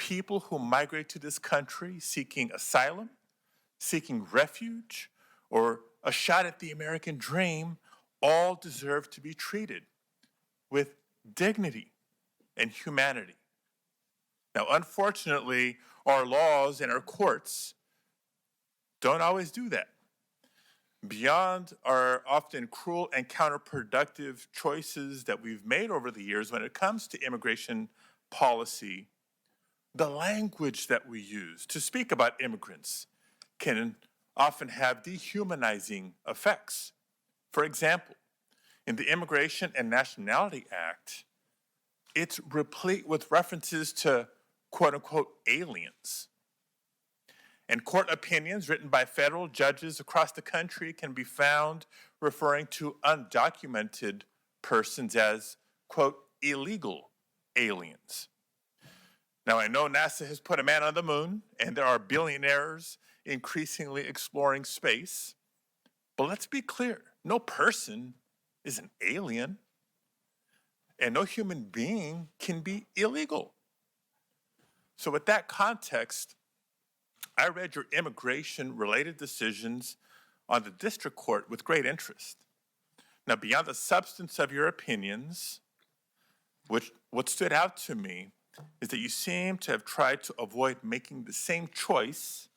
people who migrate to this country seeking asylum, seeking refuge, or a shot at the American dream all deserve to be treated with dignity and humanity. Now, unfortunately, our laws and our courts don't always do that. Beyond our often cruel and counterproductive choices that we've made over the years when it comes to immigration policy, the language that we use to speak about immigrants can often have dehumanizing effects. For example, in the Immigration and Nationality Act, it's replete with references to quote unquote aliens. And court opinions written by federal judges across the country can be found referring to undocumented persons as quote illegal aliens. Now, I know NASA has put a man on the moon, and there are billionaires increasingly exploring space. But let's be clear, no person is an alien, and no human being can be illegal. So with that context, I read your immigration-related decisions on the district court with great interest. Now, beyond the substance of your opinions, what stood out to me is that you seem to have tried to avoid making the same choice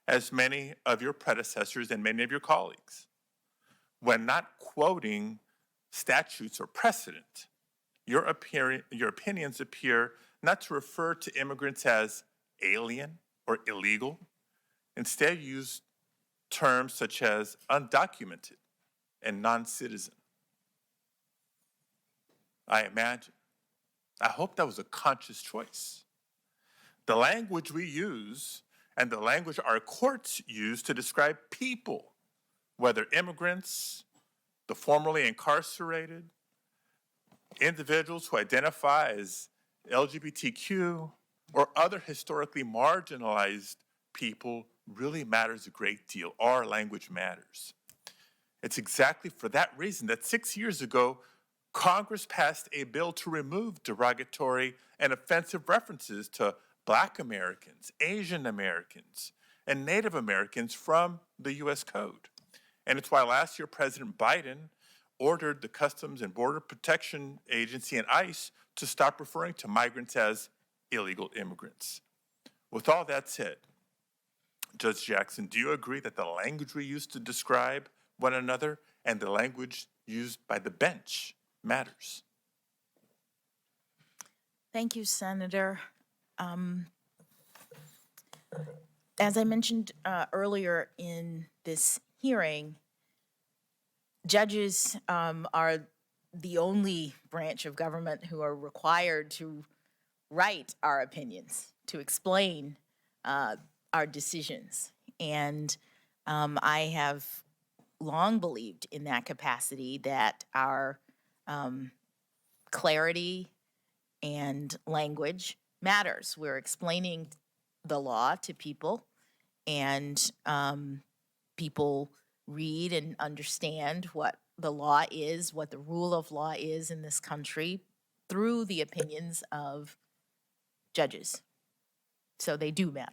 as many of your predecessors and many of your colleagues. When not quoting statutes or precedent, your opinions appear not to refer to immigrants as alien or illegal. Instead, use terms such as undocumented and non-citizen. I hope that was a conscious choice. The language we use and the language our courts use to describe people, whether immigrants, the formerly incarcerated, individuals who identify as LGBTQ, or other historically marginalized people really matters a great deal. Our language matters. It's exactly for that reason that 6 years ago, Congress passed a bill to remove derogatory and offensive references to Black Americans, Asian Americans, and Native Americans from the US Code. And it's why last year President Biden ordered the Customs and Border Protection Agency and ICE to stop referring to migrants as illegal immigrants. With all that said, Judge Jackson, do you agree that the language we use to describe one another and the language used by the bench matters? Thank you, Senator. As I mentioned earlier in this hearing, judges are the only branch of government who are required to write our opinions, to explain our decisions. And I have long believed in that capacity that our clarity and language matters. We're explaining the law to people, and people read and understand what the law is, what the rule of law is in this country through the opinions of judges. So they do matter.